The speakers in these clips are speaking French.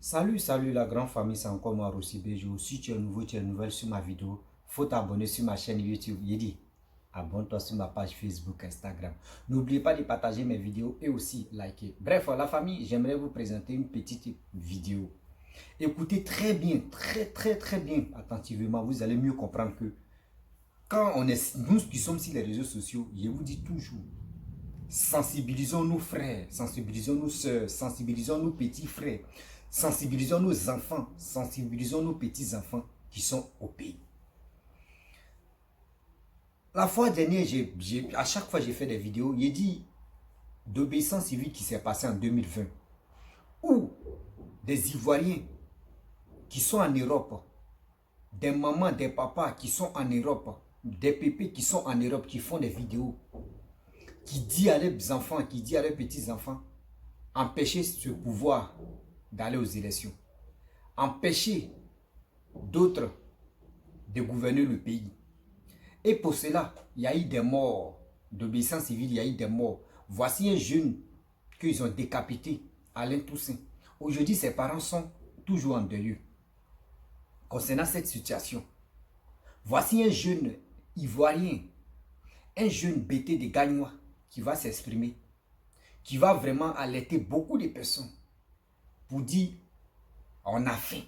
Salut la grande famille, c'est encore moi Rossi Bejo. Si tu es nouveau, tu es nouvelle sur ma vidéo, faut t'abonner sur ma chaîne YouTube. Yedi, abonne-toi sur ma page Facebook, Instagram. N'oubliez pas de partager mes vidéos et aussi liker. Bref, la famille, j'aimerais vous présenter une petite vidéo. Écoutez très bien, très bien attentivement, vous allez mieux comprendre que quand on est, nous qui sommes sur les réseaux sociaux, je vous dis toujours, sensibilisons nos frères, sensibilisons nos soeurs, sensibilisons nos petits frères, sensibilisons nos enfants, sensibilisons nos petits-enfants qui sont au pays. La fois dernière, à chaque fois que j'ai fait des vidéos, j'ai dit d'obéissance civile qui s'est passé en 2020, où des Ivoiriens qui sont en Europe, des mamans, des papas qui sont en Europe, des pépés qui sont en Europe, qui font des vidéos, qui dit à leurs enfants, qui dit à leurs petits-enfants, empêcher ce pouvoir d'aller aux élections, empêcher d'autres de gouverner le pays. Et pour cela, il y a eu des morts d'obéissance civile, il y a eu des morts. Voici un jeune qu'ils ont décapité, Alain Toussaint. Aujourd'hui, ses parents sont toujours en deuil concernant cette situation. Voici un jeune Ivoirien, un jeune BT de Gagnois qui va s'exprimer, qui va vraiment alerter beaucoup de personnes pour dire on a faim.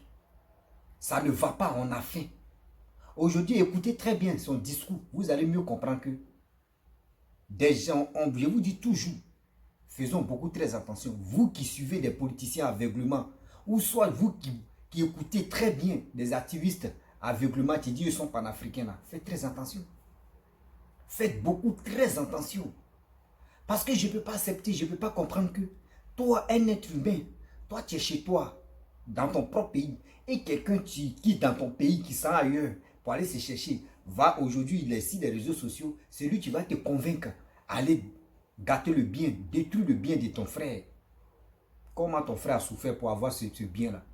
Ça ne va pas, on a faim. Aujourd'hui, écoutez très bien son discours. Vous allez mieux comprendre que des gens, je vous dis toujours, faisons beaucoup très attention. Vous qui suivez des politiciens aveuglement, ou soit vous qui écoutez très bien des activistes aveuglement qui disent qu'ils sont panafricains là, faites très attention. Faites beaucoup très attention. Parce que je ne peux pas accepter, je ne peux pas comprendre que toi, un être humain, toi tu es chez toi, dans ton propre pays, et quelqu'un qui dans ton pays, qui sera ailleurs, pour aller se chercher, va aujourd'hui, il est sur les réseaux sociaux, c'est lui qui va te convaincre, aller gâter le bien, détruire le bien de ton frère. Comment ton frère a souffert pour avoir ce bien-là?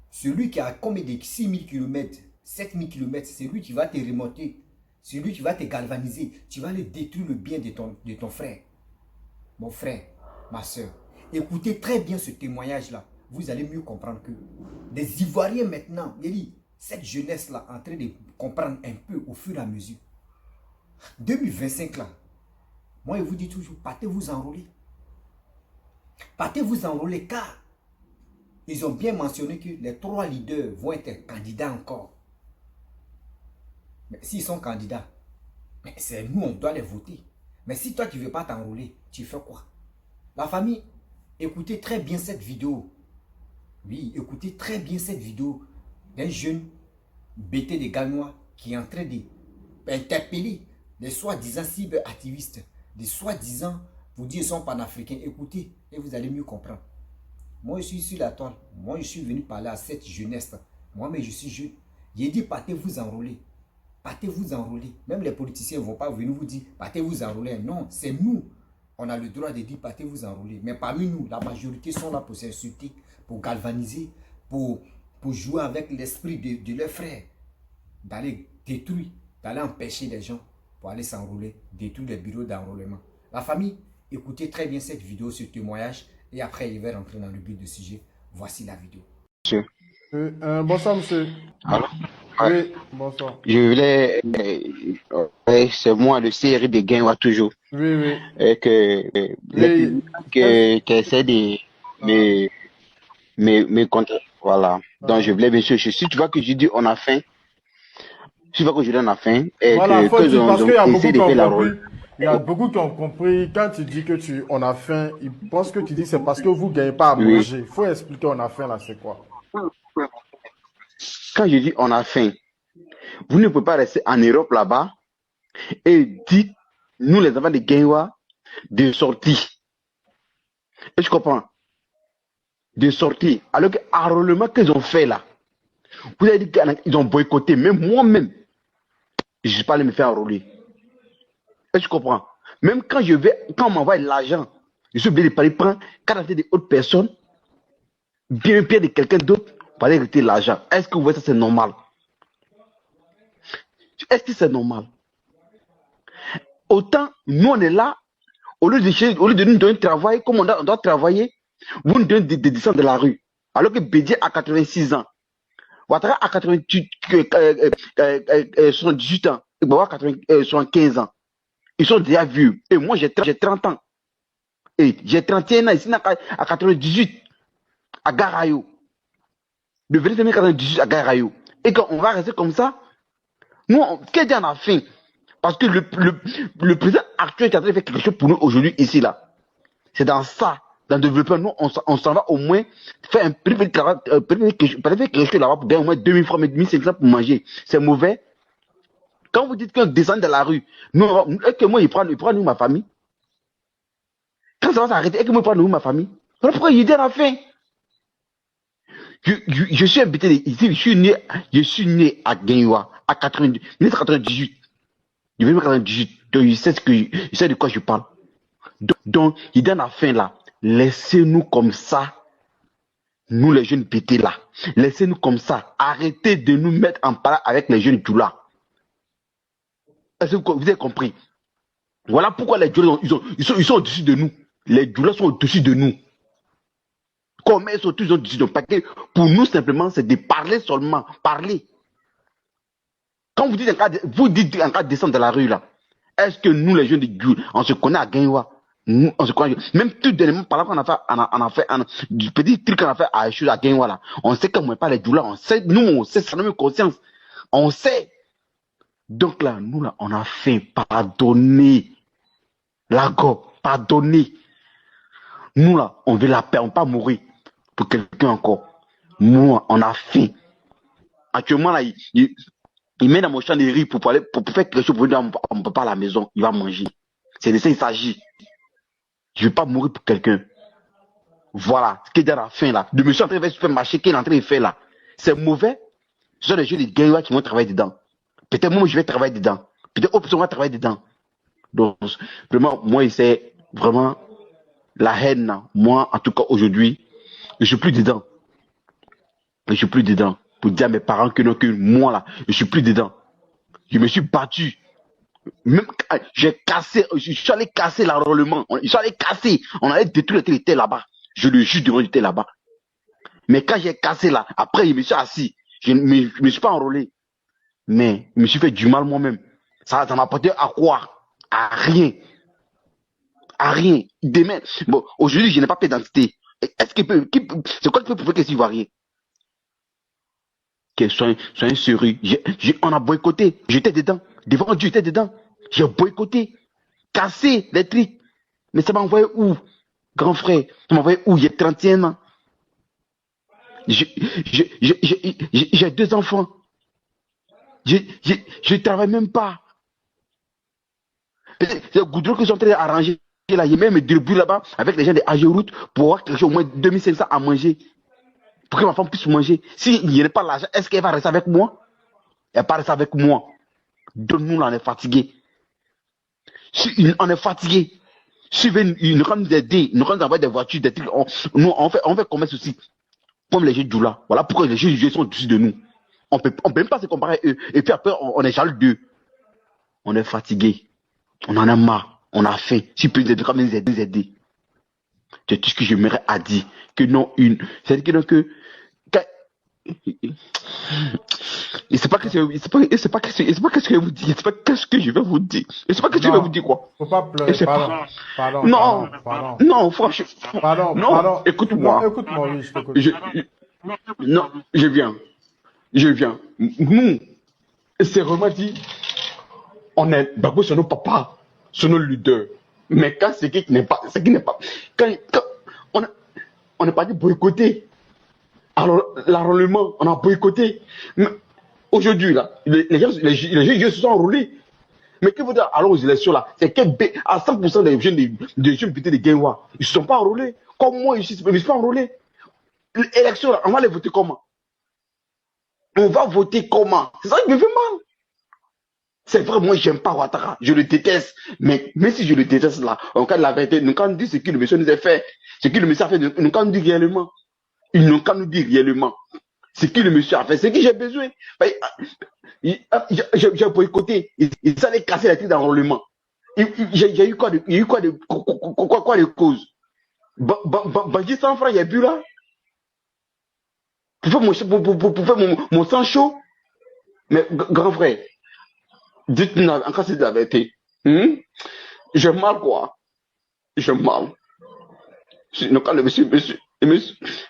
Celui qui a combien de 6000 km, 7000 km, c'est lui qui va te remonter, c'est lui qui va te galvaniser, tu vas aller détruire le bien de ton frère. Mon frère, ma soeur, écoutez très bien ce témoignage-là. Vous allez mieux comprendre que les Ivoiriens maintenant, cette jeunesse-là, en train de comprendre un peu au fur et à mesure. 2025 là, moi je vous dis toujours, partez vous enrôler. Partez vous enrôler car ils ont bien mentionné que les 3 leaders vont être candidats encore. Mais s'ils sont candidats, c'est nous, on doit les voter. Mais si toi tu ne veux pas t'enrôler, tu fais quoi? La famille, écoutez très bien cette vidéo. Oui, écoutez très bien cette vidéo d'un jeune BT de Gagnois qui est en train d'interpeller des soi-disant cyberactivistes, des soi-disant, vous dire, ils sont panafricains. Écoutez, et vous allez mieux comprendre. Moi, je suis sur la toile. Moi, je suis venu parler à cette jeunesse. Moi, mais je suis jeune. J'ai dit, partez vous enrôler. Partez vous enrôler. Même les politiciens ne vont pas venir vous dire, partez vous enrôler. Non, c'est nous. On a le droit de dire, partez vous enrôler. Mais parmi nous, la majorité sont là pour s'insulter, pour galvaniser, pour jouer avec l'esprit de leurs frères. D'aller détruire, d'aller empêcher les gens pour aller s'enrôler, détruire les bureaux d'enrôlement. La famille, écoutez très bien cette vidéo, ce témoignage, et après, je vais rentrer dans le but du sujet. Voici la vidéo. Monsieur. Oui, bonsoir, monsieur. Alors, Oui, bonsoir. je voulais, c'est moi, le CRI de Gain, toujours, Oui, oui. les Oui, qui essaient de ah, me, me contrer. Voilà. Donc, je ah. voulais bien sûr, si tu vois que je dis on a faim, si tu vois que je dis on a faim, et Voilà, faut dire, ils parce qu'il ont y a beaucoup essayé qui de ont faire la rôle. compris. Il y a beaucoup qui ont compris. Quand tu dis que on a faim, ils pensent que tu dis c'est parce que vous ne gagnez pas à Oui. manger. Il faut expliquer on a faim là, c'est quoi? Quand je dis on a faim, vous ne pouvez pas rester en Europe là-bas et dites, nous les enfants de Gaïwa, de sortir. Et tu comprends? De sortir. Alors que l'enrôlement qu'ils ont fait là, vous avez dit qu'ils ont boycotté. Même moi-même, je ne suis pas allé me faire enrôler. Est-ce que tu comprends? Même quand on m'envoie l'argent, je suis obligé de parler prendre carte d'identité d'autres personnes, bien pire de quelqu'un d'autre, pour aller retirer l'argent. Est-ce que vous voyez ça, c'est normal? Est-ce que c'est normal? Autant, nous, on est là, au lieu de nous donner un travail, comme on doit travailler, vous nous donnez des descentes de la rue. Alors que Bédié a 86 ans. Ouattara a 88, 78 ans. Et Bawa a 75 ans. Ils sont déjà vieux. Et moi, j'ai 30 ans. Et j'ai 31 ans. Ici, à 98, à Garayo. De 98 à Garayo. Et quand on va rester comme ça, nous, qu'est-ce qu'on a fait? Parce que le président actuel est en train de faire quelque chose pour nous aujourd'hui, ici, là. C'est dans ça, dans le développement. Nous, on s'en va au moins faire un petit travail, quelque chose là-bas pour gagner au moins 2000 francs, 1500 pour manger. C'est mauvais. Quand vous dites qu'on descend de la rue, est-ce que moi, il prend nous, ma famille? Quand ça va s'arrêter, est-ce que moi, il prend nous, ma famille? Voilà pourquoi il dit à la fin. Je suis habité ici, je suis né à Guinwa, à 1998. Je vais 98. Donc, je sais de quoi je parle. Donc, il donne la fin là. Laissez-nous comme ça. Nous, les jeunes pétés là. Laissez-nous comme ça. Arrêtez de nous mettre en parole avec les jeunes Djoula. Est-ce que vous avez compris? Voilà pourquoi les Djoula, ils sont au-dessus de nous. Les Djoula sont au-dessus de nous. Comment ils sont tous au-dessus de nous? Parce que pour nous, simplement, c'est de parler seulement. Parler. Quand vous dites en cas de descendre de la rue là, est-ce que nous, les jeunes de Djoula, on se connaît à Guinwa? On se connaît. Même tout dernièrement, par là qu'on a fait du petit truc qu'on a fait à Guinwa là, on sait qu'on n'est pas les Djoula, on sait, nous, on sait, ça nous met conscience. On sait. Donc là, nous là, on a fait pardonner. Lago, pardonner. Nous là, on veut la paix, on ne peut pas mourir pour quelqu'un encore. Moi, on a faim. Actuellement là, il met dans mon champ de riz pour faire quelque chose pour dire on ne peut pas à la maison, il va manger. C'est de ça qu'il s'agit. Je ne vais pas mourir pour quelqu'un. Voilà, ce qui est dans la fin là. De monsieur en train de faire supermarché, qu'il est en train de faire là. C'est mauvais. Ce sont des jeux de guerre qui vont travailler dedans. Peut-être moi, je vais travailler dedans. Peut-être autre personne va travailler dedans. Donc, vraiment, moi, c'est vraiment la haine. Moi, en tout cas, aujourd'hui, je suis plus dedans. Je suis plus dedans. Pour dire à mes parents que non, que moi, là, je suis plus dedans. Je me suis battu. Même, j'ai cassé, je suis allé casser l'enrôlement. Je suis allé casser. On allait détruire les terres là-bas. Je le jure devant j'étais là-bas. Mais quand j'ai cassé là, après, je me suis assis. Je ne me suis pas enrôlé. Mais je me suis fait du mal moi-même. Ça m'a apporté à quoi? À rien. À rien. Demain, bon, aujourd'hui, je n'ai pas fait d'identité. Est-ce qu'il peut, c'est quoi qui peut prouver que c'est ivoirien? Que soit un sérieux. On a boycotté. J'étais dedans. Devant Dieu, j'étais dedans. J'ai boycotté. Cassé les trucs. Mais ça m'a envoyé où? Grand frère, ça m'a envoyé où? J'ai 31 ans. J'ai 2 enfants. Je ne travaille même pas. C'est Goudron qui sont en train d'arranger là. Il y a même des bruits là-bas avec les gens de Agéroute pour avoir quelque chose au moins 2500 à manger. Pour que ma femme puisse manger. S'il n'y a pas l'argent, est-ce qu'elle va rester avec moi? Elle va pas rester avec moi. Donc nous, là, on est fatigués. On est fatigués. Si ils nous nous aider, nous envoyer des voitures, des trucs, on fait commerce aussi. Comme les jeux de Djoula. Voilà pourquoi les jeux sont au-dessus de nous. On peut même pas se comparer à eux. Et puis après, on est jaloux d'eux. On est fatigués. On en a marre. On a faim. Si peut être comme nous aider. C'est tout ce que j'aimerais à dire. Que non, c'est que non, que. C'est pas que je vais vous dire. C'est pas qu'est-ce que je vais vous dire. C'est pas que je vais vous dire quoi. Faut pas pleurer. Pardon. Non. Non, franchement. Pardon. Écoute-moi. Non, écoute-moi, oui, je t'écoute. Non, je viens. Nous, c'est vraiment dit. On est d'abord sur nos papas, sur nos leaders. Mais quand c'est qui n'est pas, quand on n'est pas dit boycotter. Alors, l'enrôlement, on a boycotté. Mais aujourd'hui, là, les gens se sont enrôlés. Mais que vous dites, alors aux élections, là, c'est que à 100% des jeunes pétés de Guinwa, ils ne se sont pas enrôlés. Comme moi, ici, je ne me suis pas enrôlé. L'élection, là, on va les voter comment? On va voter comment? C'est ça qui me fait mal. C'est vrai, moi, j'aime pas Ouattara. Je le déteste. Mais même si je le déteste, là, en cas de la vérité, nous, quand on dit ce que le monsieur nous a fait, ce que le monsieur a fait, nous, quand on dit réellement, ils n'ont qu'à nous dire réellement ce que le monsieur a fait, ce que j'ai besoin. J'ai boycotté. Ils allaient casser la tête d'enrôlement. Il y a eu quoi de cause? Bandit 100 francs, il n'y a plus là. pour faire mon sang chaud. Mais grand frère, dites-nous encore c'est de la vérité. Je mal quoi? Je mal. Donc quand le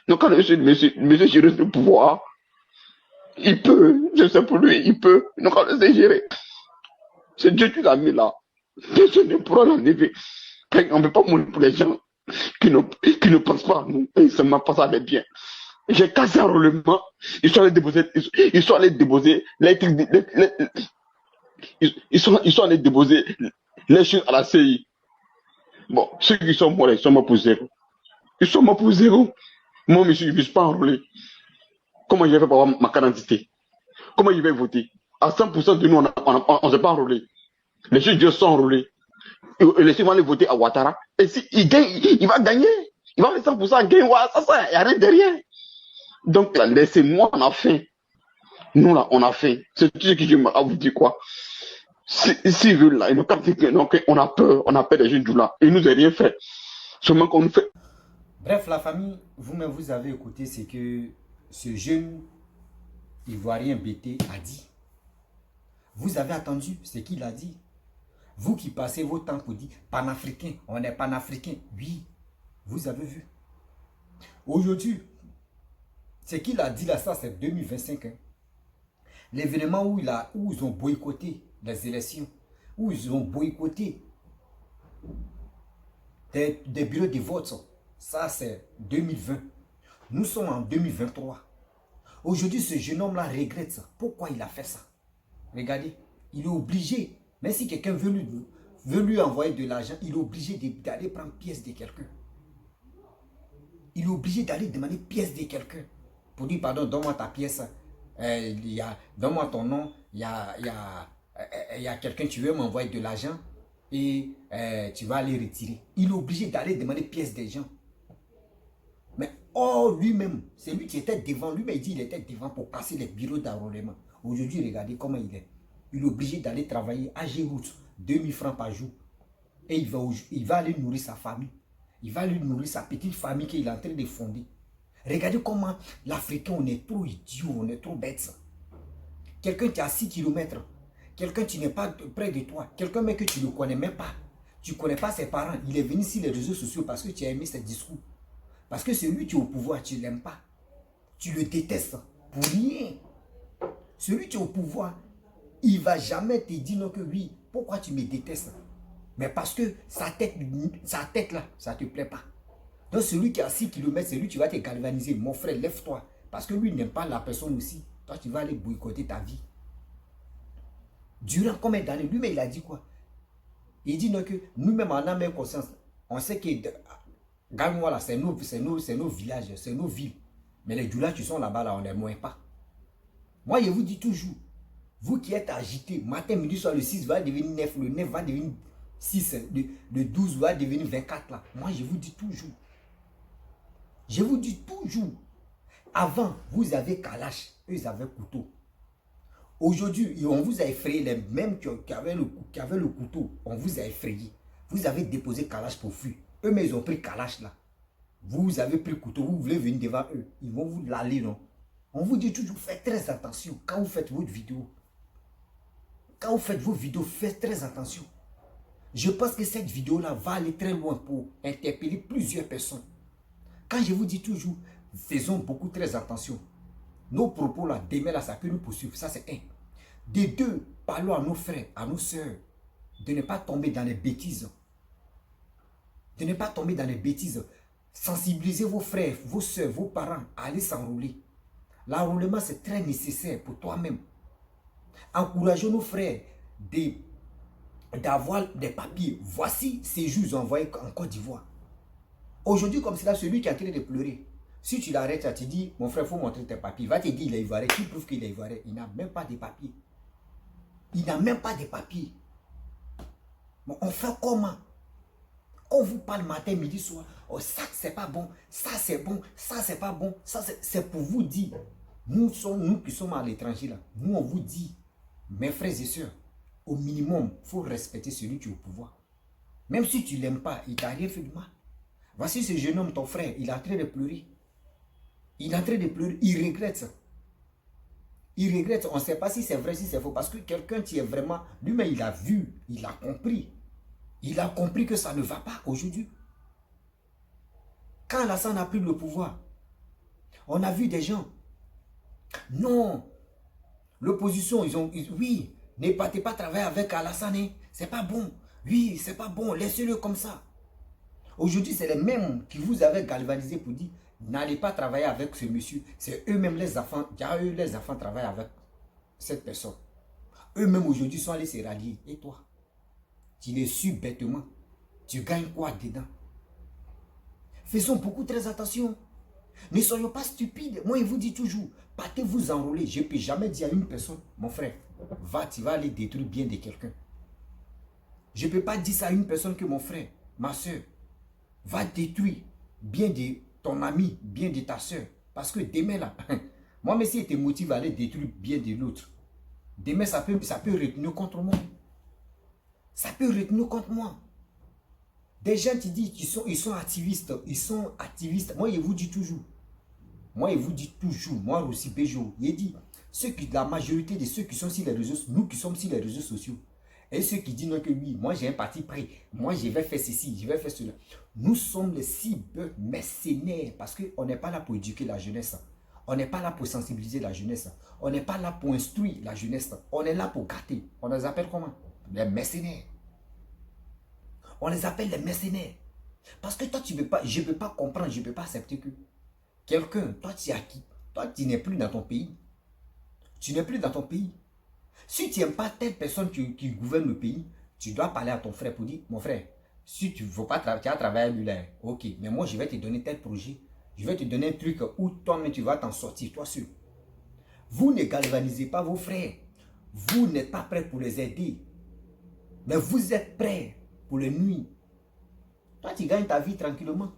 donc quand monsieur gérer le pouvoir, il peut, je sais pour lui, il peut. Donc quand le sait gérer. C'est Dieu qui l'a mis là. Personne ne pourra l'enlever. On ne peut pas mourir pour les gens qui ne pensent pas à nous. Et seulement pensent à les biens. J'ai cassé un roulement. Ils sont allés déposer ils sont allés déposer les choses à la CI. Bon, ceux qui sont morts, ils sont morts pour zéro. Ils sont morts pour zéro. Moi, monsieur, je ne suis pas enrôlé. Comment je vais faire pour avoir ma carte d'identité? Comment je vais voter? À 100% de nous, on ne s'est pas enrôlé. Les gens sont enrôlés. Les gens vont aller voter à Ouattara. Et s'il gagne, il va gagner. Il va faire 100% gagner. Ça, il n'y a rien derrière. Donc, là, laissez-moi, on a faim. Nous, là, on a faim. C'est tout ce que je vous dire, quoi. S'ils veulent, là, on a peur des jeunes du là. Ils nous ont rien fait. Seulement qu'on nous fait. Bref, la famille, vous-même, vous avez écouté ce que ce jeune Ivoirien BT a dit. Vous avez entendu ce qu'il a dit. Vous qui passez vos temps pour dire panafricain, on est panafricain. Oui, vous avez vu. Aujourd'hui, ce qu'il a dit là, ça c'est 2025. Hein. L'événement où ils ont boycotté les élections, où ils ont boycotté des bureaux de vote, ça c'est 2020. Nous sommes en 2023. Aujourd'hui, ce jeune homme-là regrette ça. Pourquoi il a fait ça? Regardez, il est obligé. Même si quelqu'un veut lui envoyer de l'argent, il est obligé d'aller prendre pièce de quelqu'un. Il est obligé d'aller demander pièce de quelqu'un. Pour dire, pardon, donne-moi ta pièce. Donne-moi ton nom. Il y a quelqu'un, tu veux m'envoyer de l'argent et tu vas aller retirer. Il est obligé d'aller demander pièce des gens. Mais lui-même, c'est lui qui était devant. Lui-même, il dit qu'il était devant pour passer les bureaux d'enrôlement. Aujourd'hui, regardez comment il est. Il est obligé d'aller travailler à Géroute, 2000 francs par jour. Et il va aller nourrir sa famille. Il va aller nourrir sa petite famille qu'il est en train de fonder. Regardez comment l'Africain, on est trop idiot, on est trop bête. Quelqu'un qui est à 6 km, quelqu'un qui n'est pas près de toi, quelqu'un que tu ne connais même pas. Tu ne connais pas ses parents. Il est venu sur les réseaux sociaux parce que tu as aimé ses discours. Parce que celui qui est au pouvoir, tu ne l'aimes pas. Tu le détestes pour rien. Celui qui est au pouvoir, il ne va jamais te dire non que oui, pourquoi tu me détestes? Mais parce que sa tête là, ça ne te plaît pas. Donc celui qui est à 6 km, c'est lui qui va te galvaniser. Mon frère, lève-toi. Parce que lui n'aime pas la personne aussi. Toi, tu vas aller boycotter ta vie. Durant combien d'années? Lui-même, il a dit quoi? Il dit non que nous-mêmes, en âme et conscience, on sait que Gagne-moi là, c'est nos villages, c'est nos villes. Mais les doulas qui sont là-bas, là, on ne les moins pas. Moi, je vous dis toujours, vous qui êtes agités, matin, midi, soir, le 6 va devenir 9, le 9 va devenir 6, le 12 va devenir 24 là. Moi, je vous dis toujours. Je vous dis toujours. Avant, vous avez Kalash, eux, ils avaient couteau. Aujourd'hui, on vous a effrayé, les mêmes qui avaient le couteau, on vous a effrayé. Vous avez déposé Kalash pour fuir. Eux, mais ils ont pris Kalash là. Vous avez pris couteau, vous voulez venir devant eux. Ils vont vous l'aller, non? On vous dit toujours, faites très attention quand vous faites votre vidéo. Quand vous faites vos vidéos, faites très attention. Je pense que cette vidéo-là va aller très loin pour interpeller plusieurs personnes. Quand je vous dis toujours, faisons beaucoup très attention. Nos propos là, demain là, ça peut nous poursuivre. Ça c'est un. De deux, parlons à nos frères, à nos soeurs, de ne pas tomber dans les bêtises. De ne pas tomber dans les bêtises. Sensibilisez vos frères, vos soeurs, vos parents à aller s'enrôler. L'enrôlement c'est très nécessaire pour toi-même. Encourageons nos frères d'avoir des papiers. Voici ces jours envoyés en Côte d'Ivoire. Aujourd'hui, comme c'est là, celui qui est en train de pleurer, si tu l'arrêtes, tu te dis, mon frère, il faut montrer tes papiers. Il va te dire, il est ivoirien. Qui prouve qu'il est ivoirien? Il n'a même pas de papiers. Il n'a même pas de papiers. Bon, on fait comment? On vous parle matin, midi, soir. Oh, ça, c'est pas bon. Ça, c'est bon. Ça, c'est pas bon. Ça, c'est pour vous dire. Nous qui sommes à l'étranger, là, nous, on vous dit, mes frères et sœurs, au minimum, il faut respecter celui qui est au pouvoir. Même si tu ne l'aimes pas, il t'a rien fait de mal. Voici ce jeune homme, ton frère, il est en train de pleurer. Il est en train de pleurer. Il regrette ça. Il regrette. On ne sait pas si c'est vrai, si c'est faux. Parce que quelqu'un qui est vraiment... Lui-même, il a vu. Il a compris. Il a compris que ça ne va pas aujourd'hui. Quand Alassane a pris le pouvoir, on a vu des gens. Non. L'opposition, oui, ne partez pas travailler avec Alassane. Hein. C'est pas bon. Oui, c'est pas bon. Laissez-le comme ça. Aujourd'hui, c'est les mêmes qui vous avaient galvanisé pour dire n'allez pas travailler avec ce monsieur. C'est eux-mêmes les enfants. Eux, les enfants travaillent avec cette personne. Eux-mêmes aujourd'hui sont allés se rallier. Et toi, tu les suis bêtement. Tu gagnes quoi dedans? Faisons beaucoup très attention. Ne soyons pas stupides. Moi, je vous dis toujours, partez vous enrôler. Je ne peux jamais dire à une personne, mon frère, va, tu vas aller détruire bien de quelqu'un. Je ne peux pas dire ça à une personne que mon frère, ma soeur, va détruire bien de ton ami, bien de ta soeur. Parce que demain, là, moi, mais si tu te motive à aller détruire bien de l'autre, demain, ça peut retenir contre moi. Ça peut retenir contre moi. Des gens qui disent qu'ils sont activistes. Ils sont activistes. Moi, je vous dis toujours. Moi, je vous dis toujours. Moi aussi, Béjo. Il dit, la majorité de ceux qui sont sur les réseaux, nous qui sommes sur les réseaux sociaux, et ceux qui disent non que oui, moi j'ai un parti pris, moi je vais faire ceci, je vais faire cela. Nous sommes les cibles mercenaires parce qu'on n'est pas là pour éduquer la jeunesse. On n'est pas là pour sensibiliser la jeunesse. On n'est pas là pour instruire la jeunesse. On est là pour gâter. On les appelle comment? Les mercenaires. On les appelle les mercenaires. Parce que toi, tu ne peux pas, je ne peux pas comprendre, je ne peux pas accepter que quelqu'un, toi, tu es acquis. Toi, tu n'es plus dans ton pays. Tu n'es plus dans ton pays. Si tu n'aimes pas telle personne qui gouverne le pays, tu dois parler à ton frère pour dire, mon frère, si tu ne veux pas tu as travaillé à lui là, ok, mais moi, je vais te donner tel projet. Je vais te donner un truc où toi-même, tu vas t'en sortir, toi seul. Vous ne galvanisez pas vos frères. Vous n'êtes pas prêts pour les aider. Mais vous êtes prêts pour les nuire. Toi, tu gagnes ta vie tranquillement.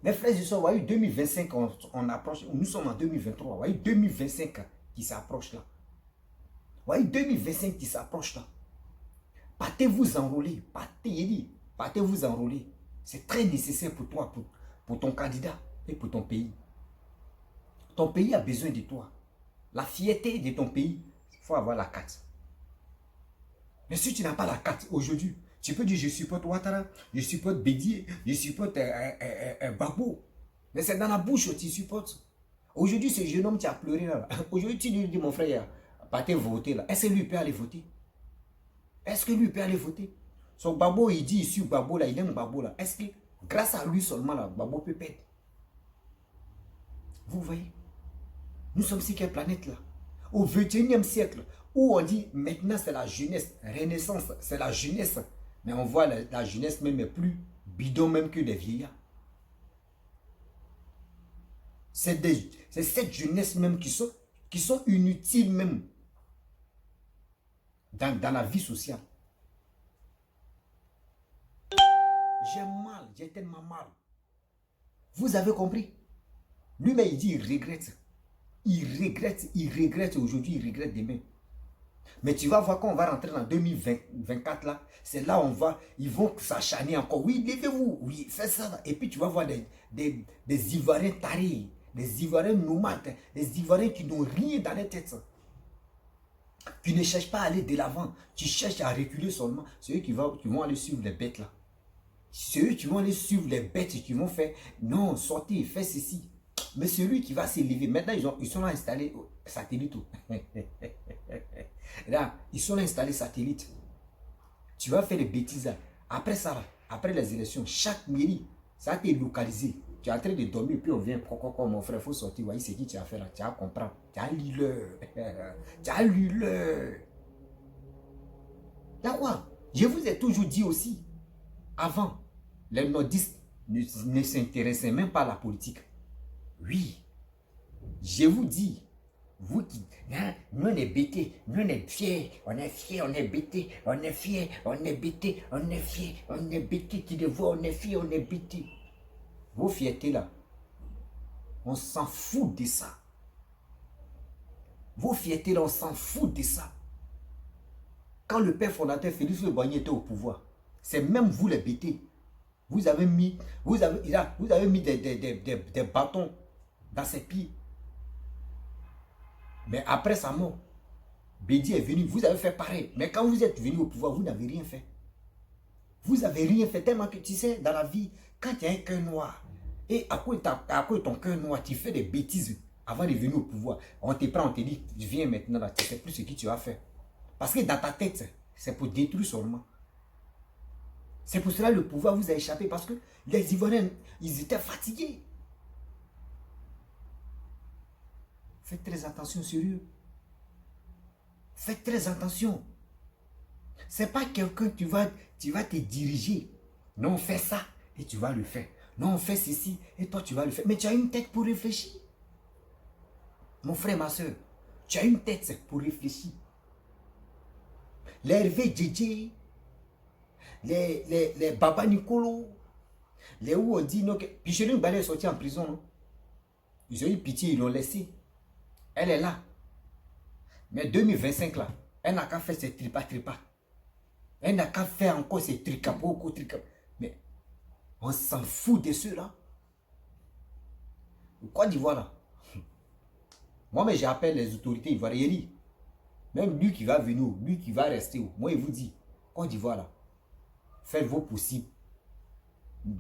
Mes frères et sœurs, vous voyez, 2025, on approche. Nous sommes en 2023. Vous voyez, 2025 qui s'approche là. Vous voyez, 2025 qui s'approche là. Partez vous enrôler. Partez vous enrôler. C'est très nécessaire pour toi, pour ton candidat et pour ton pays. Ton pays a besoin de toi. La fierté de ton pays, il faut avoir la carte. Mais si tu n'as pas la carte aujourd'hui, tu peux dire je supporte Ouattara, je supporte Bédié, je supporte Gbagbo. Mais c'est dans la bouche que tu supportes. Aujourd'hui, ce jeune homme qui a pleuré là. Aujourd'hui, tu lui dis mon frère, partez voter là. Est-ce que lui peut aller voter? Est-ce que lui peut aller voter? Son Gbagbo, il dit ici Gbagbo là, il aime Gbagbo là. Est-ce que grâce à lui seulement là, Gbagbo peut perdre? Vous voyez? Nous sommes sur quelle planète là? Au 21e siècle, où on dit maintenant c'est la jeunesse, renaissance, c'est la jeunesse. Mais on voit la jeunesse même est plus bidon même que les vieillards. C'est cette jeunesse même qui sont inutiles même dans la vie sociale. J'ai mal, j'ai tellement mal. Vous avez compris? Lui-même il dit il regrette. Il regrette aujourd'hui, il regrette demain. Mais tu vas voir quand on va rentrer dans 2024 là, c'est là où ils vont s'acharner encore. Oui, levez-vous, oui, faites ça là. Et puis tu vas voir des Ivoiriens tarés, des Ivoiriens nomades, des Ivoiriens qui n'ont rien dans la tête. Tu ne cherches pas à aller de l'avant, tu cherches à reculer seulement. C'est eux qui vont aller suivre les bêtes là. C'est eux qui vont aller suivre les bêtes et qui vont faire, non, sortez, faites ceci. Mais celui qui va s'élever, maintenant ils sont là installés satellite. Là, ils sont là installés satellite. Tu vas faire des bêtises. Après ça, là, après les élections, chaque mairie, ça a été localisé. Tu es en train de dormir, puis on vient, mon frère, il faut sortir. Voyez ce que tu as fait là, tu as compris. Tu as lu le. Tu as lu le. D'accord. Je vous ai toujours dit aussi, avant, les nordistes ne s'intéressaient même pas à la politique. Oui, je vous dis, vous qui, hein, nous on est bêtés, nous on est fiers, on est bêtés, on est fiers, on est bêtés, on est fiers, on est bêtés, tu le vois, on est fiers, on est bêtés. Vos fiertés là, on s'en fout de ça. Vos fiertés là, on s'en fout de ça. Quand le père fondateur Félix Houphouët-Boigny était au pouvoir, c'est même vous les bêtés. Vous avez mis des bâtons dans ses pieds. Mais après sa mort, Bédi est venu, vous avez fait pareil. Mais quand vous êtes venu au pouvoir, vous n'avez rien fait. Vous n'avez rien fait tellement que tu sais, dans la vie, quand il y a un cœur noir, et à cause de ton cœur noir, tu fais des bêtises avant de venir au pouvoir. On te prend, on te dit, viens maintenant là, tu ne sais plus ce que tu vas faire. Parce que dans ta tête, c'est pour détruire seulement. C'est pour cela que le pouvoir vous a échappé, parce que les Ivoiriens, ils étaient fatigués. Faites très attention, sérieux. Faites très attention. C'est pas quelqu'un tu vas te diriger. Non, fais ça et tu vas le faire. Non, fais ceci et toi tu vas le faire. Mais tu as une tête pour réfléchir. Mon frère, ma soeur, tu as une tête pour réfléchir. Les Hervé Djedje, les Baba Nicolo, les où on dit non. Picheline Balé est sorti en prison. Non? Ils ont eu pitié, ils l'ont laissé. Elle est là. Mais 2025 là, elle n'a qu'à faire ses tripas. Elle n'a qu'à faire encore ses tricapos. Mais on s'en fout de ceux-là. Côte d'Ivoire là. Moi, mais j'appelle les autorités ivoiriennes. Même lui qui va venir, lui qui va rester. Moi, il vous dit, Côte d'Ivoire là, faites vos possibles.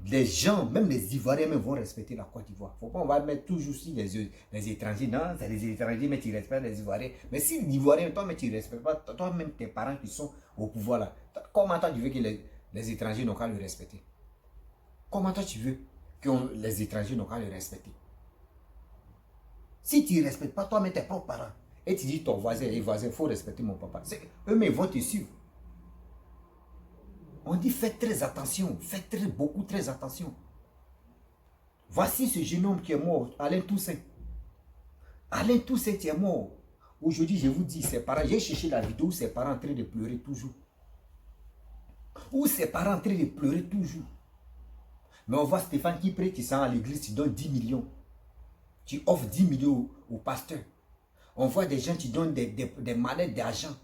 Les gens, même les Ivoiriens même vont respecter la Côte d'Ivoire. Faut pas on va mettre toujours si les étrangers. Non, c'est les étrangers, mais tu respectes les Ivoiriens. Mais si les Ivoiriens, toi, mais tu ne respectes pas, toi-même tes parents qui sont au pouvoir là, comment toi tu veux que les étrangers n'ont qu'à le respecter? Comment toi tu veux que les étrangers n'ont qu'à le respecter? Si tu ne respectes pas toi-même tes propres parents, et tu dis ton voisin, les voisins, il faut respecter mon papa, eux-mêmes vont te suivre. On dit faites très attention, faites beaucoup très attention. Voici ce jeune homme qui est mort, Alain Toussaint. Alain Toussaint est mort. Aujourd'hui, je vous dis, ses parents, j'ai cherché la vidéo où ses parents en train de pleurer toujours. Où ses parents en train de pleurer toujours. Mais on voit Stéphane qui prie, qui s'en à l'église, tu donnes 10 millions. Tu offres 10 millions au pasteur. On voit des gens qui donnent des mallettes d'argent.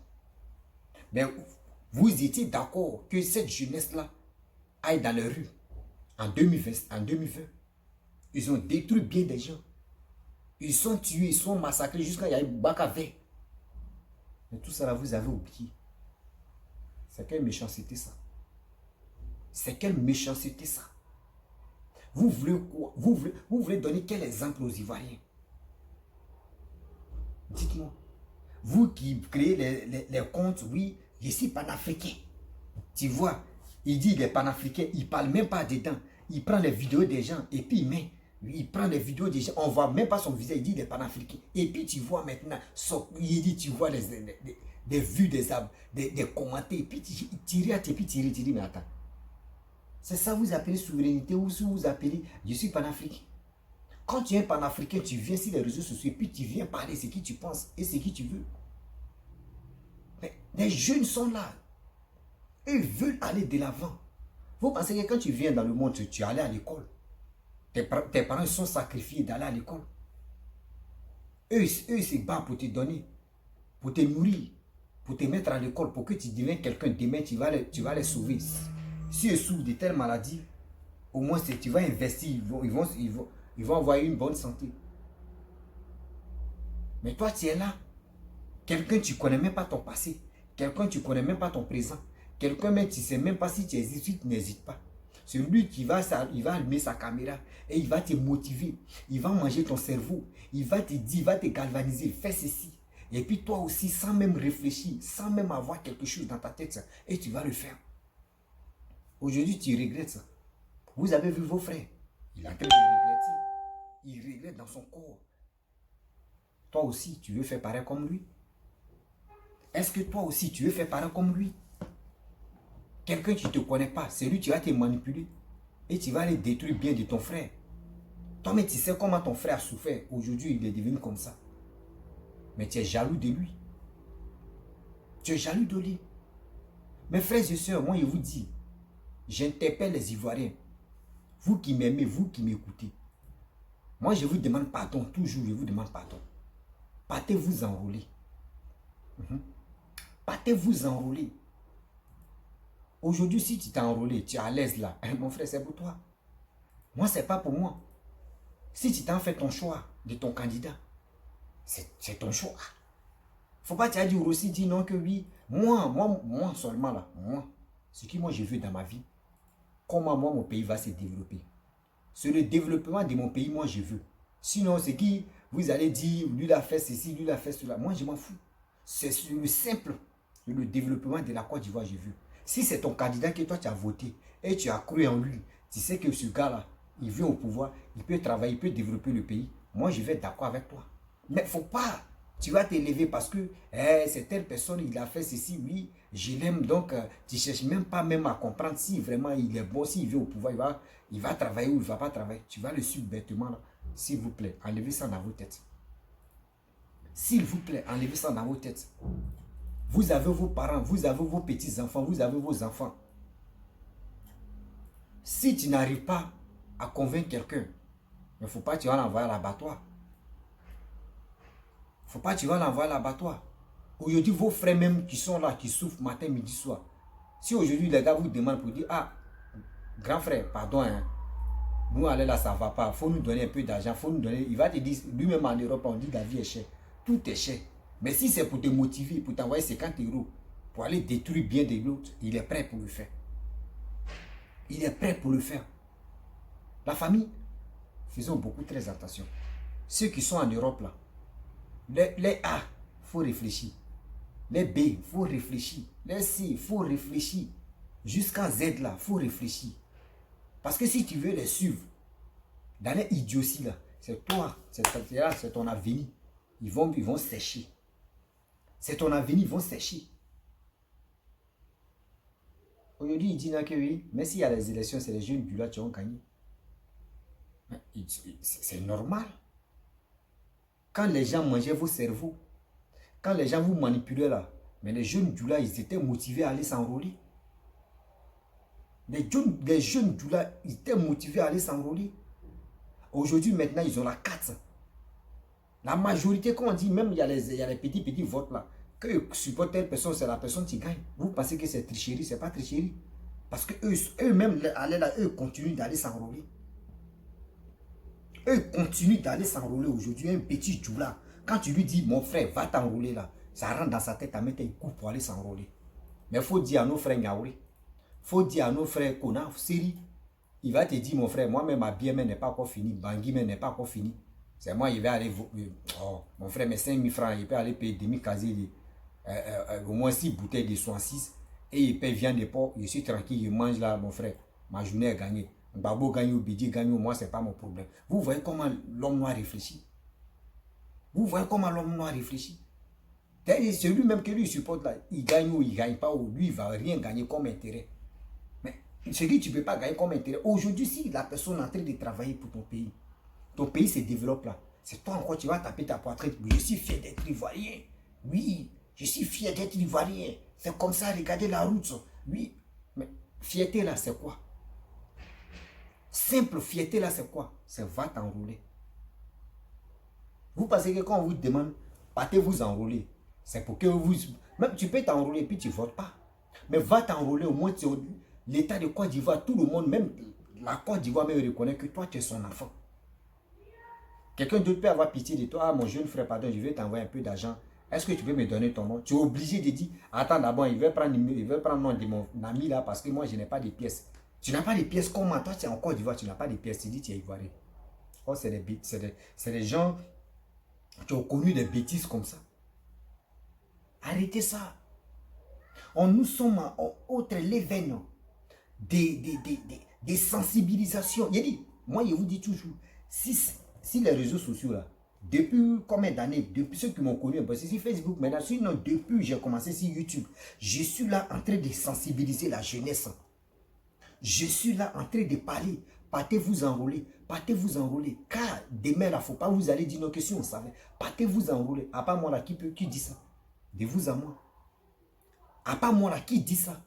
Mais vous étiez d'accord que cette jeunesse-là aille dans les rues en 2020. Ils ont détruit bien des gens. Ils sont tués, ils sont massacrés jusqu'à il y a eu Bakavé. Mais tout ça là, vous avez oublié. C'est quelle méchanceté ça? C'est quelle méchanceté ça? Vous voulez quoi? Vous voulez donner quel exemple aux Ivoiriens? Dites-moi. Vous qui créez les comptes, oui, je suis panafricain. Tu vois, il dit il est panafricain, il ne parle même pas dedans. Il prend les vidéos des gens et puis il prend les vidéos des gens. On ne voit même pas son visage, il dit il est panafricain. Et puis tu vois maintenant, il dit tu vois des vues, des commentaires. Et puis tu tires, et puis tu dis mais attends. C'est ça vous appelez souveraineté ou vous appelez je suis panafricain. Quand tu es un panafricain, tu viens sur les réseaux sociaux et puis tu viens parler ce que tu penses et ce que tu veux. Mais les jeunes sont là. Ils veulent aller de l'avant. Vous pensez que quand tu viens dans le monde, tu es allé à l'école. Tes parents sont sacrifiés d'aller à l'école. Eux, ils se battent pour te donner, pour te nourrir, pour te mettre à l'école, pour que tu deviennes quelqu'un. Demain, tu vas les sauver. Si ils souffrent de telles maladies, au moins tu vas investir, ils vont avoir une bonne santé. Mais toi, tu es là. Quelqu'un, tu ne connais même pas ton passé. Quelqu'un, tu ne connais même pas ton présent. Quelqu'un, même, tu ne sais même pas si tu existes, n'hésite pas. C'est lui qui va allumer sa caméra et il va te motiver. Il va manger ton cerveau. Il va te dire, il va te galvaniser. Fais ceci. Et puis toi aussi, sans même réfléchir, sans même avoir quelque chose dans ta tête, et tu vas le faire. Aujourd'hui, tu regrettes ça. Vous avez vu vos frères. Il est en train de regretter. Il regrette dans son corps. Toi aussi, tu veux faire pareil comme lui? Est-ce que toi aussi, tu veux faire pareil comme lui? Quelqu'un qui ne te connaît pas, c'est lui qui va te manipuler. Et tu vas aller détruire bien de ton frère. Toi, mais tu sais comment ton frère a souffert. Aujourd'hui, il est devenu comme ça. Mais tu es jaloux de lui. Tu es jaloux de lui. Mes frères et sœurs, moi, je vous dis, j'interpelle les Ivoiriens. Vous qui m'aimez, vous qui m'écoutez. Moi, je vous demande pardon. Toujours, je vous demande pardon. Partez vous enrôler. Partez vous enrôler. Aujourd'hui, si tu t'es enrôlé, tu es à l'aise là. Mon frère, c'est pour toi. Moi, ce n'est pas pour moi. Si tu t'en fais ton choix, de ton candidat. C'est ton choix. Faut pas te dire aussi, dire non que oui. Moi seulement là, moi, ce que moi je veux dans ma vie, comment moi mon pays va se développer. C'est le développement de mon pays, moi je veux. Sinon, c'est qui vous allez dire, lui l'a fait ceci, lui l'a fait cela. Moi je m'en fous. C'est le simple, le développement de la Côte d'Ivoire, je veux. Si c'est ton candidat que toi tu as voté et tu as cru en lui, tu sais que ce gars-là, il vient au pouvoir, il peut travailler, il peut développer le pays. Moi je vais être d'accord avec toi. Mais faut pas. Tu vas t'élever parce que c'est telle personne, il a fait ceci, oui, je l'aime. Donc, tu ne cherches même pas même à comprendre si vraiment il est bon, s'il vient au pouvoir, il va travailler ou il ne va pas travailler. Tu vas le suivre bêtement là. S'il vous plaît, enlevez ça dans vos têtes. S'il vous plaît, enlevez ça dans vos têtes. Vous avez vos parents, vous avez vos petits-enfants, vous avez vos enfants. Si tu n'arrives pas à convaincre quelqu'un, il ne faut pas que tu vas l'envoyer à l'abattoir. Faut pas que tu vas l'envoyer à l'abattoir. Aujourd'hui, vos frères même qui sont là, qui souffrent matin, midi, soir. Si aujourd'hui, les gars vous demandent pour dire, ah, grand frère, pardon, hein, nous aller là, ça ne va pas. Il faut nous donner un peu d'argent. Faut nous donner. Il va te dire, lui-même en Europe, on dit la vie est chère. Tout est cher. Mais si c'est pour te motiver, pour t'envoyer 50 euros, pour aller détruire bien de l'autre, il est prêt pour le faire. Il est prêt pour le faire. La famille, faisons beaucoup très attention. Ceux qui sont en Europe là, les A, il faut réfléchir. Les B, il faut réfléchir. Les C, il faut réfléchir. Jusqu'à Z là, il faut réfléchir. Parce que si tu veux les suivre, dans les idioties là, c'est toi, c'est ton avenir. Ils vont sécher. C'est ton avenir, ils vont sécher. Aujourd'hui, il dit que oui, mais s'il y a les élections, c'est les jeunes du là qui ont gagné. C'est normal. Quand les gens mangeaient vos cerveaux, quand les gens vous manipulaient là, mais les jeunes du là, ils étaient motivés à aller s'enrôler. Les jeunes du là, ils étaient motivés à aller s'enrôler. Aujourd'hui, maintenant, ils ont la carte. La majorité, quand on dit, même il y a les petits votes là, que supporte telle personne, c'est la personne qui gagne. Vous pensez que c'est tricherie, c'est pas tricherie. Parce que eux-mêmes, eux continuent d'aller s'enrôler. Eux continuent d'aller s'enrôler aujourd'hui. Un petit Djoula, quand tu lui dis, mon frère, va t'enrôler là, ça rentre dans sa tête à mettre un coup pour aller s'enrôler. Mais il faut dire à nos frères Niaouri, il faut dire à nos frères Kona, Seri, il va te dire, mon frère, moi-même, ma bien n'est pas encore fini, Bangui n'est pas encore fini. C'est moi, il va aller, mon frère, mes 5 000 francs, il peut aller payer demi-casier, au moins 6 bouteilles de 66, et il paye viande de porc, je suis tranquille, je mange là, mon frère, ma journée est gagnée. Babo gagne ou Bidi gagne, moi, ce n'est pas mon problème. Vous voyez comment l'homme noir réfléchit. Vous voyez comment l'homme noir réfléchit. C'est lui-même que lui supporte là. Il gagne ou il ne gagne pas, ou lui, il ne va rien gagner comme intérêt. Mais ce que tu ne peux pas gagner comme intérêt. Aujourd'hui, si la personne est en train de travailler pour ton pays se développe là. C'est toi encore, tu vas taper ta poitrine. Je suis fier d'être ivoirien. Oui, je suis fier d'être ivoirien. C'est comme ça, regardez la route. Oui, mais fierté là, c'est quoi? Simple fierté là, c'est quoi? C'est va t'enrôler. Vous pensez que quand on vous demande, partez vous enrôler, c'est pour que vous... Même tu peux t'enrôler puis tu ne votes pas. Mais va t'enrôler, au moins l'État de Côte d'Ivoire, tout le monde, même la Côte d'Ivoire même reconnaît que toi tu es son enfant. Quelqu'un d'autre peut avoir pitié de toi. Ah, mon jeune frère, pardon, je vais t'envoyer un peu d'argent. Est-ce que tu peux me donner ton nom? Tu es obligé de dire, attends d'abord, il veut prendre le nom de mon ami là parce que moi je n'ai pas de pièces. Tu n'as pas de pièces comment? Toi, tu es en Côte d'Ivoire, tu n'as pas de pièces. Tu dis, tu es ivoirien. Oh, c'est des gens qui ont connu des bêtises comme ça. Arrêtez ça. Nous sommes autre l'événement des sensibilisations. Il dit, moi, je vous dis toujours, si les réseaux sociaux là, depuis combien d'années, depuis ceux qui m'ont connu, parce que c'est Facebook maintenant, sinon depuis que j'ai commencé sur YouTube, je suis là en train de sensibiliser la jeunesse. Je suis là en train de parler. Partez vous enrôler. Partez vous enrôler. Car demain, il ne faut pas vous aller dire nos questions, on savait. Partez vous enrôler. À part moi là, qui dit ça? De vous à moi. À part moi là, qui dit ça?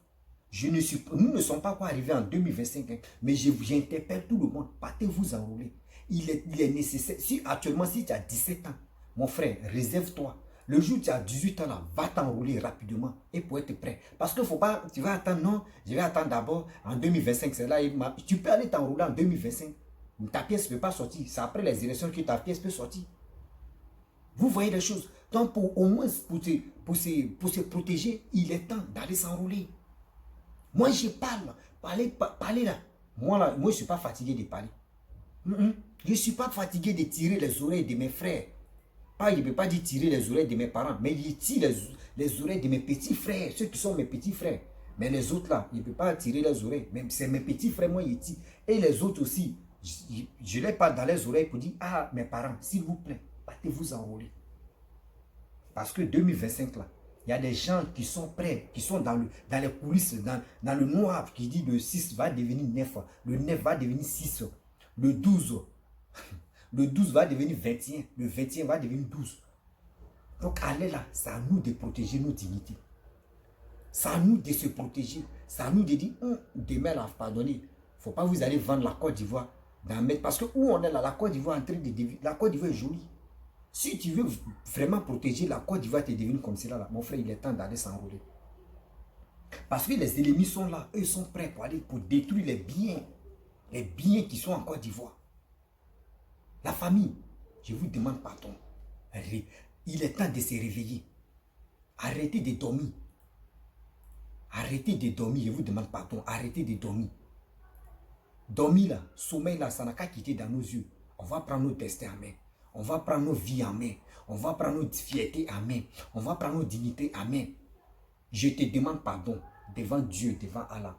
Nous ne sommes pas encore arrivés en 2025, hein, mais j'interpelle tout le monde. Partez vous enrôler. Il est nécessaire. Si actuellement, si tu as 17 ans, mon frère, réserve-toi. Le jour où tu as 18 ans, là, va t'enrôler rapidement et pour être prêt. Parce qu'il ne faut pas, tu vas attendre, non, je vais attendre d'abord en 2025. C'est là, tu peux aller t'enrôler en 2025. Ta pièce ne peut pas sortir. C'est après les élections que ta pièce peut sortir. Vous voyez les choses. Donc, au moins, pour se protéger, il est temps d'aller s'enrouler. Moi, je parle. Parler là. Moi, je ne suis pas fatigué de parler. Je ne suis pas fatigué de tirer les oreilles de mes frères. Je ne peux pas dire tirer les oreilles de mes parents, mais je tire les oreilles de mes petits frères, ceux qui sont mes petits frères. Mais les autres là, je ne peux pas tirer les oreilles. Même c'est mes petits frères, moi, je tire. Et les autres aussi, je les parle dans les oreilles pour dire, ah, mes parents, s'il vous plaît, battez-vous enrôler. Parce que 2025 là, il y a des gens qui sont prêts, qui sont dans les coulisses, dans le noir, qui dit le 6 va devenir 9, le 9 va devenir 6, le 12, le 12 va devenir 21, le 21 va devenir 12. Donc allez là, c'est à nous de protéger nos dignités. C'est à nous de se protéger. C'est à nous de dire, demain là, pardonnez, il ne faut pas vous aller vendre la Côte d'Ivoire. Parce que où on est là, la Côte d'Ivoire est en train de devenir, la Côte d'Ivoire est jolie. Si tu veux vraiment protéger la Côte d'Ivoire, tu es devenu comme cela là, mon frère, il est temps d'aller s'enrôler. Parce que les ennemis sont là, eux sont prêts pour aller pour détruire les biens qui sont en Côte d'Ivoire. La famille, je vous demande pardon. Il est temps de se réveiller. Arrêtez de dormir. Arrêtez de dormir, je vous demande pardon. Arrêtez de dormir. Dormir là, sommeil là, ça n'a qu'à quitter dans nos yeux. On va prendre nos destins en main. On va prendre nos vies en main. On va prendre nos fiertés en main. On va prendre nos dignités en main. Je te demande pardon devant Dieu, devant Allah.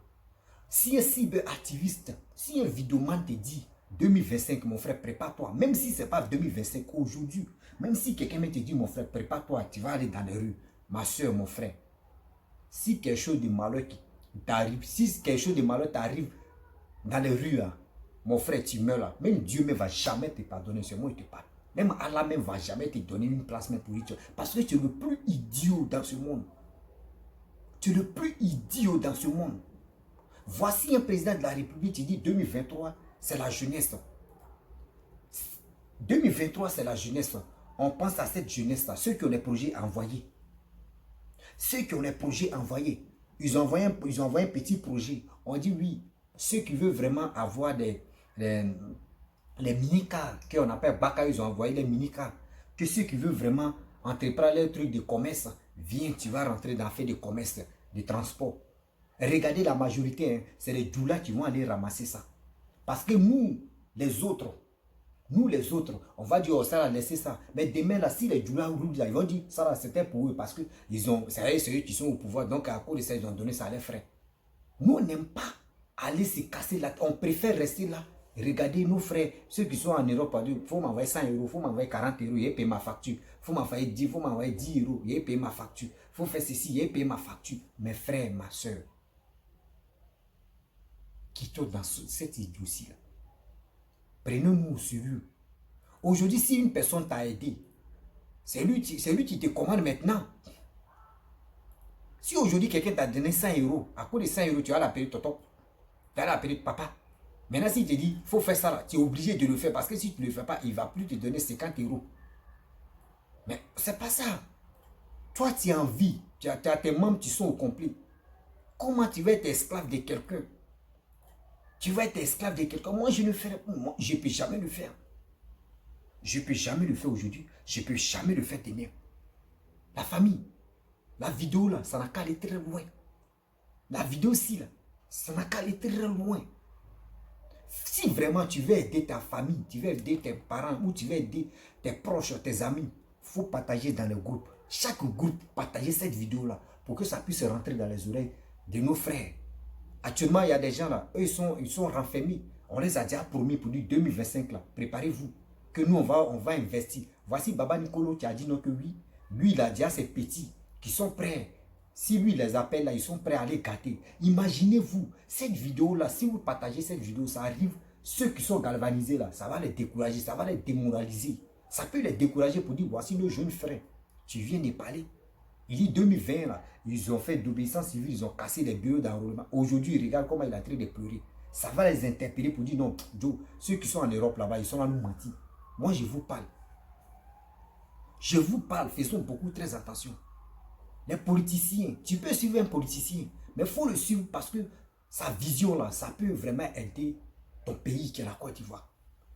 Si un cyberactiviste, si un vidéoman te dit 2025, mon frère, prépare-toi. Même si ce n'est pas 2025, aujourd'hui. Même si quelqu'un me te dit, mon frère, prépare-toi, tu vas aller dans les rues. Ma soeur, mon frère. Si quelque chose de malheur t'arrive, dans les rues, là, mon frère, tu meurs là. Même Dieu ne va jamais te pardonner. C'est moi qui te parle. Même Allah même ne va jamais te donner une place même pour lui. Parce que tu es le plus idiot dans ce monde. Tu es le plus idiot dans ce monde. Voici un président de la République qui dit 2023, c'est la jeunesse. 2023, c'est la jeunesse. On pense à cette jeunesse-là, ceux qui ont des projets envoyés. Ceux qui ont des projets envoyés. Ils ont envoyé un petit projet. On dit oui, ceux qui veulent vraiment avoir les mini-cars, qu'on appelle Baka, ils ont envoyé les mini-cars. Que ceux qui veulent vraiment entreprendre les trucs de commerce, viens, tu vas rentrer dans faire du commerce, de transport. Regardez la majorité, hein, c'est les doulas qui vont aller ramasser ça. Parce que nous, les autres, on va dire, oh, ça va laisser ça. Mais demain, là, si les doulas roulent là, ils vont dire, ça là, c'était pour eux, parce que c'est eux qui sont au pouvoir. Donc, à cause de ça, ils ont donné ça à leurs frères. Nous, on n'aime pas aller se casser là. On préfère rester là. Regardez nos frères, ceux qui sont en Europe, il faut m'envoyer 100 euros, il faut m'envoyer 40 euros, il paye ma facture. Il faut m'envoyer 10, euros, il paye ma facture. Il faut faire ceci, il paye ma facture. Mes frères, ma soeur, quittons dans cette idiotie-là. Prenons-nous au sérieux. Aujourd'hui, si une personne t'a aidé, c'est lui qui te commande maintenant. Si aujourd'hui, quelqu'un t'a donné 100 euros, à cause de 100 euros, tu vas l'appeler tonton, tu vas l'appeler papa. Maintenant, s'il te dit, il faut faire ça, là, tu es obligé de le faire parce que si tu ne le fais pas, il ne va plus te donner 50 euros. Mais ce n'est pas ça. Toi, tu es en vie, tu as tes membres qui sont au complet. Comment tu vas être esclave de quelqu'un? Tu vas être esclave de quelqu'un. Moi, je ne peux jamais le faire. Je ne peux jamais le faire aujourd'hui. Je ne peux jamais le faire demain. La famille, la vidéo là, ça n'a qu'à aller très loin. La vidéo aussi là, ça n'a qu'à aller très loin. Si vraiment tu veux aider ta famille, tu veux aider tes parents ou tu veux aider tes proches, tes amis, il faut partager dans le groupe. Chaque groupe, partager cette vidéo là pour que ça puisse rentrer dans les oreilles de nos frères. Actuellement, il y a des gens là, eux, ils sont renfermés. On les a déjà promis pour 2025 là. Préparez-vous. Que nous, on va investir. Voici Baba Nicolo qui a dit non que oui. Lui, il a déjà ses petits qui sont prêts. Si lui les appelle là, ils sont prêts à les gâter. Imaginez-vous, cette vidéo là, si vous partagez cette vidéo, ça arrive. Ceux qui sont galvanisés là, ça va les décourager, ça va les démoraliser. Ça peut les décourager pour dire, voici nos jeunes frères. Tu viens de parler. Il dit 2020 là, ils ont fait d'obéissance civile, ils ont cassé les bureaux d'enrôlement. Aujourd'hui, regarde comment il est en train de pleurer. Ça va les interpeller pour dire non, Joe, ceux qui sont en Europe là-bas, ils sont là nous mentir. Moi, je vous parle. Je vous parle, faisons beaucoup très attention. Les politiciens, tu peux suivre un politicien, mais il faut le suivre parce que sa vision là, ça peut vraiment aider ton pays qui est la Côte d'Ivoire.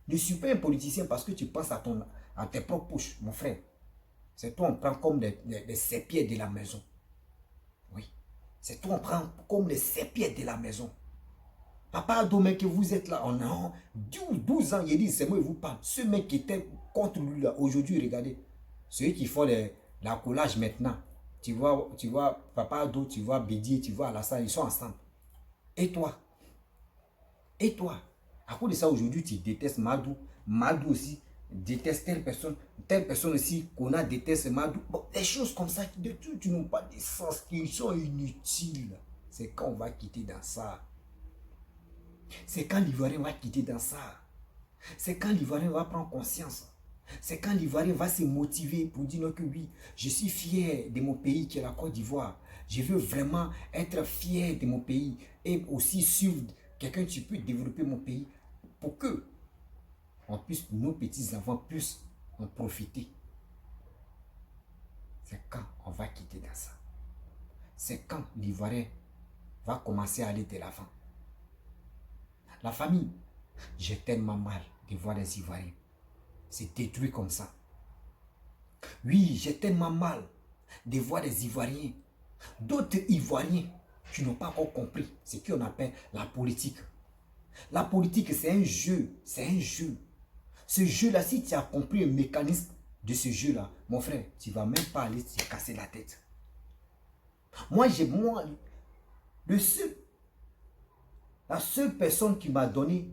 Ne suis pas un politicien parce que tu penses à tes propres poches, mon frère. C'est toi, on prend comme des sépiers de la maison. Oui. C'est toi, on prend comme les sépiers de la maison. Papa demain que vous êtes là, on a 12 ans, il dit, c'est moi qui vous parle. Ce mec qui était contre lui là, aujourd'hui, regardez. Ceux qui font la collage maintenant. Tu vois Papa Ado, tu vois Bédier, tu vois Alassane, ils sont ensemble. Et toi? Et toi? À cause de ça, aujourd'hui, tu détestes Madou. Madou aussi déteste telle personne aussi, qu'on a déteste Madou. Bon, des choses comme ça, de tout, tu n'as pas de sens, qui sont inutiles. C'est quand on va quitter dans ça. C'est quand l'Ivoirien va quitter dans ça. C'est quand l'Ivoirien va prendre conscience. C'est quand l'Ivoirien va se motiver pour dire non, que oui, je suis fier de mon pays qui est la Côte d'Ivoire. Je veux vraiment être fier de mon pays et aussi suivre quelqu'un qui peut développer mon pays pour que nos petits-enfants puissent en profiter. C'est quand on va quitter dans ça. C'est quand l'Ivoirien va commencer à aller de l'avant. La famille, j'ai tellement mal de voir les Ivoiriens se détruire comme ça. Oui, j'ai tellement mal de voir les Ivoiriens, d'autres Ivoiriens qui n'ont pas encore compris ce qu'on appelle la politique. La politique, c'est un jeu, c'est un jeu. Ce jeu-là, si tu as compris le mécanisme de ce jeu-là, mon frère, tu ne vas même pas aller te casser la tête. La seule personne qui m'a donné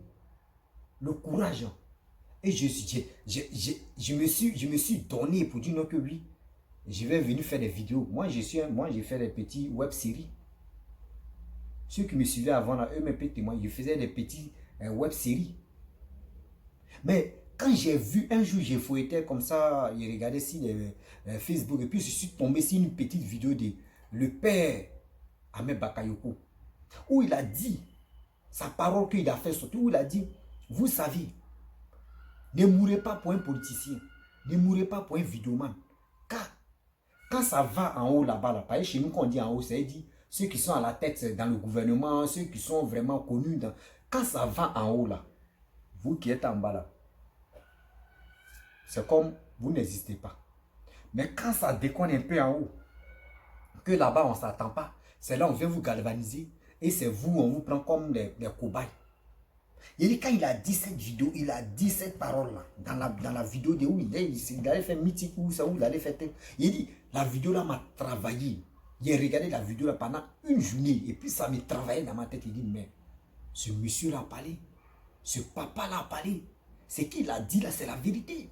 le courage, et je me suis donné pour dire non que oui, je vais venir faire des vidéos. Moi, j'ai fait des petits web-séries. Ceux qui me suivaient avant, là, eux me peuvent témoigner, je faisais des petits web-séries. Mais quand j'ai vu, un jour, j'ai fouetté comme ça, j'ai regardé sur Facebook, et puis je suis tombé sur une petite vidéo de le père Ahmed Bakayoko, où il a dit, sa parole qu'il a fait sortir, où il a dit, vous savez, ne mourrez pas pour un politicien, ne mourrez pas pour un vidéoman, car quand ça va en haut là-bas, là, par chez nous, quand on dit en haut, ça veut dire ceux qui sont à la tête dans le gouvernement, ceux qui sont vraiment connus, quand ça va en haut là, vous qui êtes en bas là, c'est comme vous n'existez pas. Mais quand ça déconne un peu en haut, que là-bas on ne s'attend pas, c'est là on vient vous galvaniser et c'est vous, on vous prend comme des cobayes. Et quand il a dit cette vidéo, il a dit cette parole-là, dans la vidéo de où il allait faire mythique, où il allait faire tel. Il dit, la vidéo-là m'a travaillé. Il a regardé la vidéo-là pendant une journée, et puis ça m'a travaillé dans ma tête. Il dit, mais ce monsieur-là a parlé, ce papa-là a parlé. Ce qu'il a dit là, c'est la vérité.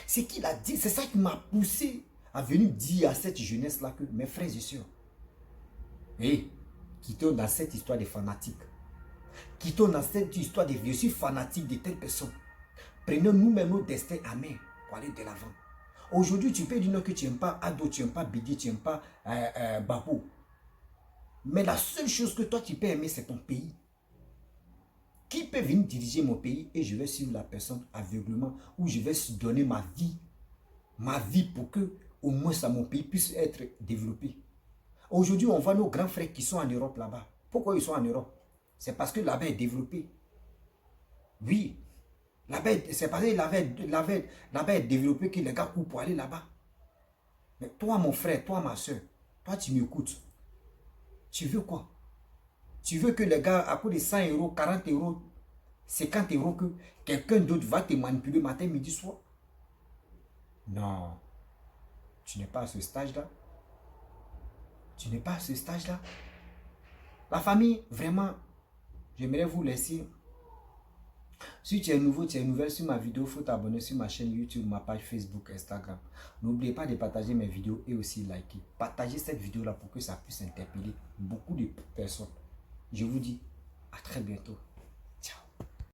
Ce qu'il a dit, c'est ça qui m'a poussé à venir dire à cette jeunesse-là que, mes frères et sœurs, quittons dans cette histoire des fanatiques. Quittons dans cette histoire de je suis fanatique de telle personne. Prenons nous-mêmes nos destins à main pour aller de l'avant. Aujourd'hui, tu peux dire non que tu n'aimes pas Ado, tu n'aimes pas Bidi, tu n'aimes pas Babou. Mais la seule chose que toi tu peux aimer, c'est ton pays. Qui peut venir diriger mon pays et je vais suivre la personne aveuglement ou je vais donner ma vie pour que au moins ça, mon pays puisse être développé. Aujourd'hui, on voit nos grands frères qui sont en Europe là-bas. Pourquoi ils sont en Europe? C'est parce que là-bas est développé. Oui. C'est parce que là-bas est développé que les gars courent pour aller là-bas. Mais toi, mon frère, toi, ma soeur, toi, tu m'écoutes. Tu veux quoi? Tu veux que les gars, à cause de 100 euros, 40 euros, 50 euros, que quelqu'un d'autre va te manipuler matin, midi, soir? Non. Tu n'es pas à ce stage-là. Tu n'es pas à ce stage-là. La famille, vraiment, j'aimerais vous laisser. Si tu es nouveau, tu es nouvelle sur ma vidéo, il faut t'abonner sur ma chaîne YouTube, ma page Facebook, Instagram. N'oubliez pas de partager mes vidéos et aussi liker. Partagez cette vidéo-là pour que ça puisse interpeller beaucoup de personnes. Je vous dis à très bientôt.